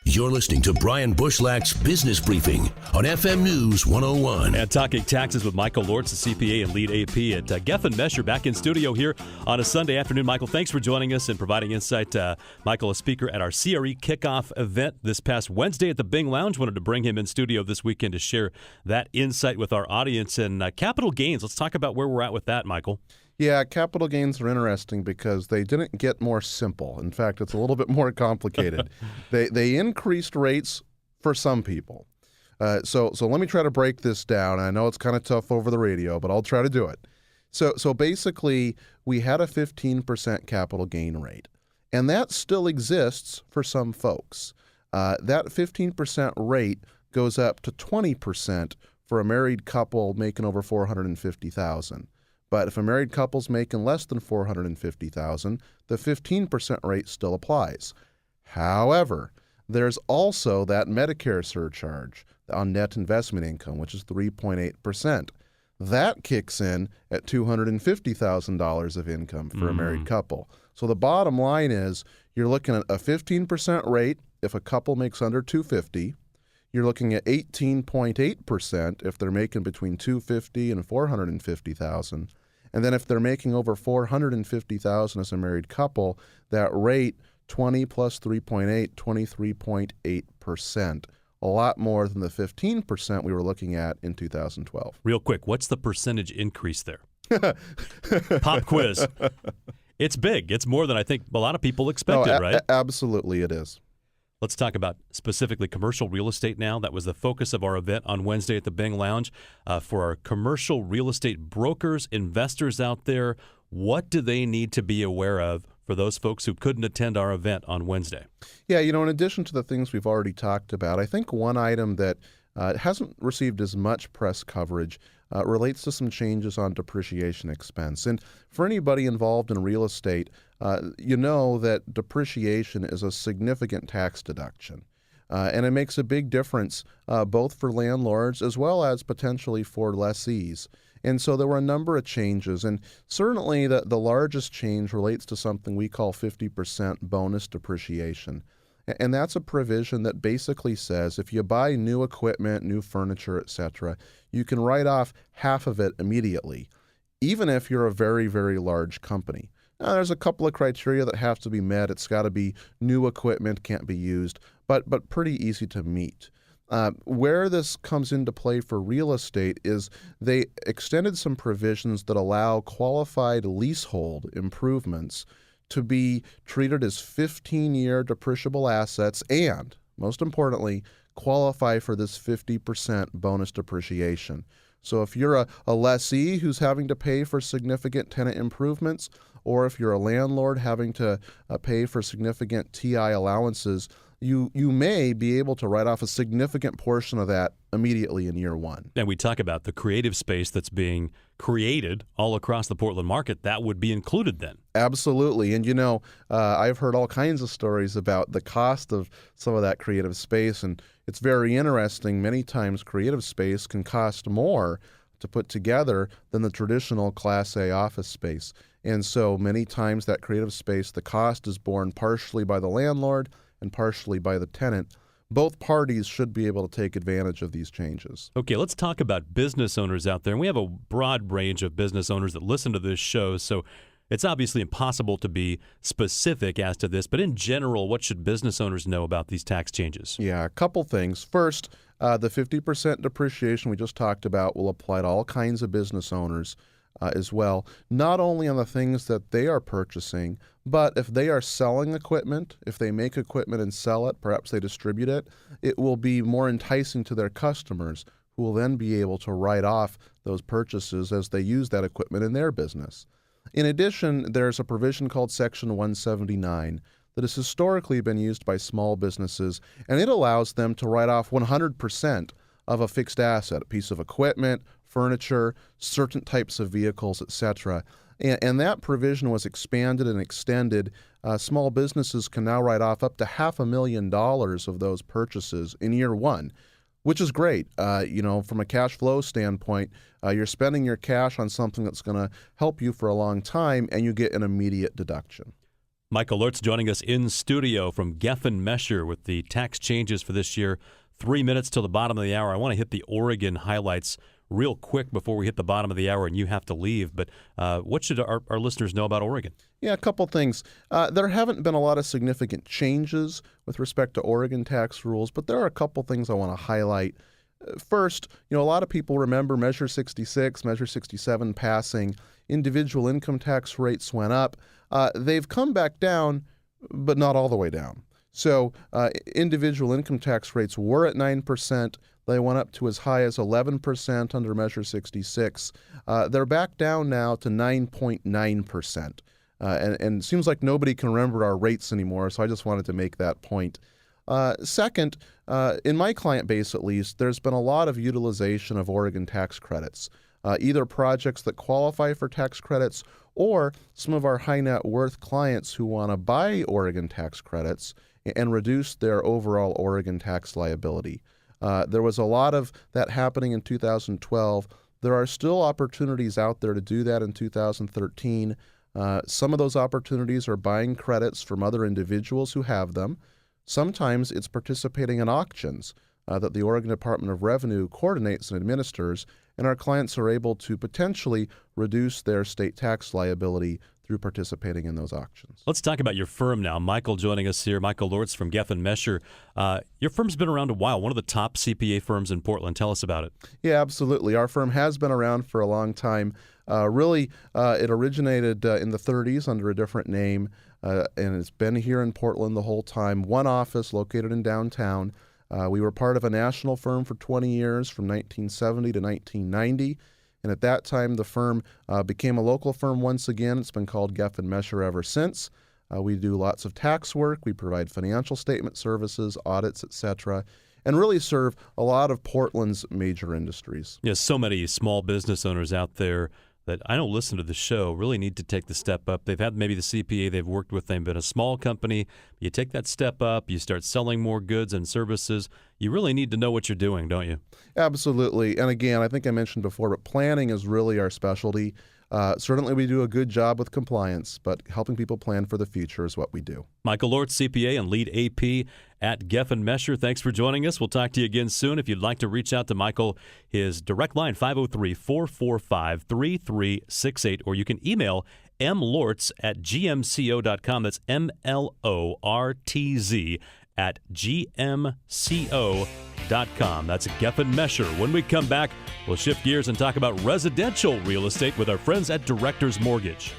You're listening to Brian Bushlach's Business Briefing on FM News 101. And talking taxes with Michael Lortz, the CPA and lead AP at Geffen Mesher, back in studio here on a Sunday afternoon. Michael, thanks for joining us and providing insight. Michael, a speaker at our CRE kickoff event this past Wednesday at the Bing Lounge. Wanted to bring him in studio this weekend to share that insight with our audience. And capital gains, let's talk about where we're at with that, Michael. Yeah, capital gains are interesting because they didn't get more simple. In fact, it's a little bit more complicated. They increased rates for some people. So let me try to break this down. I know it's kind of tough over the radio, but I'll try to do it. So basically, we had a 15% capital gain rate, and that still exists for some folks. That 15% rate goes up to 20% for a married couple making over $450,000. But if a married couple's making less than $450,000, the 15% rate still applies. However, there's also that Medicare surcharge on net investment income, which is 3.8%. That kicks in at $250,000 of income for a married couple. So the bottom line is you're looking at a 15% rate if a couple makes under $250,000. You're looking at 18.8% if they're making between $250,000 and $450,000. And then if they're making over $450,000 as a married couple, that rate, 20 plus 3.8, 23.8%. A lot more than the 15% we were looking at in 2012. Real quick, what's the percentage increase there? Pop quiz. It's big. It's more than I think a lot of people expected, right? Absolutely it is. Let's talk about specifically commercial real estate now. That was the focus of our event on Wednesday at the Bing Lounge. For our commercial real estate brokers, investors out there, what do they need to be aware of for those folks who couldn't attend our event on Wednesday? Yeah, in addition to the things we've already talked about, I think one item that hasn't received as much press coverage relates to some changes on depreciation expense. And for anybody involved in real estate, you know that depreciation is a significant tax deduction. And it makes a big difference both for landlords as well as potentially for lessees. And so there were a number of changes. And certainly the largest change relates to something we call 50% bonus depreciation. And that's a provision that basically says if you buy new equipment, new furniture, etc., you can write off half of it immediately, even if you're a very, very large company. Now, there's a couple of criteria that have to be met. It's got to be new equipment, can't be used, but pretty easy to meet. Where this comes into play for real estate is they extended some provisions that allow qualified leasehold improvements to be treated as 15-year depreciable assets and, most importantly, qualify for this 50% bonus depreciation. So if you're a lessee who's having to pay for significant tenant improvements, or if you're a landlord having to pay for significant TI allowances, you may be able to write off a significant portion of that immediately in year one. And we talk about the creative space that's being created all across the Portland market. That would be included then. Absolutely. And, I've heard all kinds of stories about the cost of some of that creative space, and it's very interesting. Many times creative space can cost more to put together than the traditional Class A office space. And so many times that creative space, the cost is borne partially by the landlord and partially by the tenant. Both parties should be able to take advantage of these changes. Okay, let's talk about business owners out there. And we have a broad range of business owners that listen to this show, so it's obviously impossible to be specific as to this. But in general, what should business owners know about these tax changes? Yeah, a couple things. First, the 50% depreciation we just talked about will apply to all kinds of business owners as well, not only on the things that they are purchasing, but if they are selling equipment, if they make equipment and sell it, perhaps they distribute it, it will be more enticing to their customers who will then be able to write off those purchases as they use that equipment in their business. In addition, there's a provision called Section 179 that has historically been used by small businesses, and it allows them to write off 100% of a fixed asset, a piece of equipment, furniture, certain types of vehicles, etc. And that provision was expanded and extended. Small businesses can now write off up to $500,000 of those purchases in year one, which is great. From a cash flow standpoint, you're spending your cash on something that's going to help you for a long time, and you get an immediate deduction. Michael Lortz joining us in studio from Geffen Mesher with the tax changes for this year. 3 minutes till the bottom of the hour. I want to hit the Oregon highlights real quick before we hit the bottom of the hour and you have to leave. But what should our listeners know about Oregon? Yeah, a couple things. There haven't been a lot of significant changes with respect to Oregon tax rules, but there are a couple things I want to highlight. First, a lot of people remember Measure 66, Measure 67 passing. Individual income tax rates went up. They've come back down, but not all the way down. So individual income tax rates were at 9%. They went up to as high as 11% under Measure 66. They're back down now to 9.9%. And it seems like nobody can remember our rates anymore, so I just wanted to make that point. Second, in my client base at least, there's been a lot of utilization of Oregon tax credits, either projects that qualify for tax credits or some of our high net worth clients who want to buy Oregon tax credits and reduce their overall Oregon tax liability. There was a lot of that happening in 2012. There are still opportunities out there to do that in 2013. Some of those opportunities are buying credits from other individuals who have them. Sometimes it's participating in auctions that the Oregon Department of Revenue coordinates and administers, and our clients are able to potentially reduce their state tax liability through participating in those auctions. Let's talk about your firm now. Michael joining us here, Michael Lortz from Geffen Mesher. Your firm's been around a while, one of the top CPA firms in Portland. Tell us about it. Yeah, absolutely. Our firm has been around for a long time. It originated in the 30s under a different name, and it's been here in Portland the whole time. One office located in downtown. We were part of a national firm for 20 years, from 1970 to 1990. And at that time, the firm became a local firm once again. It's been called Geffen Mesher ever since. We do lots of tax work. We provide financial statement services, audits, etc., and really serve a lot of Portland's major industries. Yes, so many small business owners out there that I don't listen to the show really need to take the step up. They've had maybe the CPA they've worked with, they've been a small company. You take that step up, you start selling more goods and services. You really need to know what you're doing, don't you? Absolutely. And again, I think I mentioned before, but planning is really our specialty. Certainly we do a good job with compliance, but helping people plan for the future is what we do. Michael Lortz, CPA and lead AP at Geffen Mesher. Thanks for joining us. We'll talk to you again soon. If you'd like to reach out to Michael, his direct line, 503-445-3368, or you can email mlortz@gmco.com. That's MLORTZ @gmco.com. That's Geffen Mesher. When we come back, we'll shift gears and talk about residential real estate with our friends at Directors Mortgage.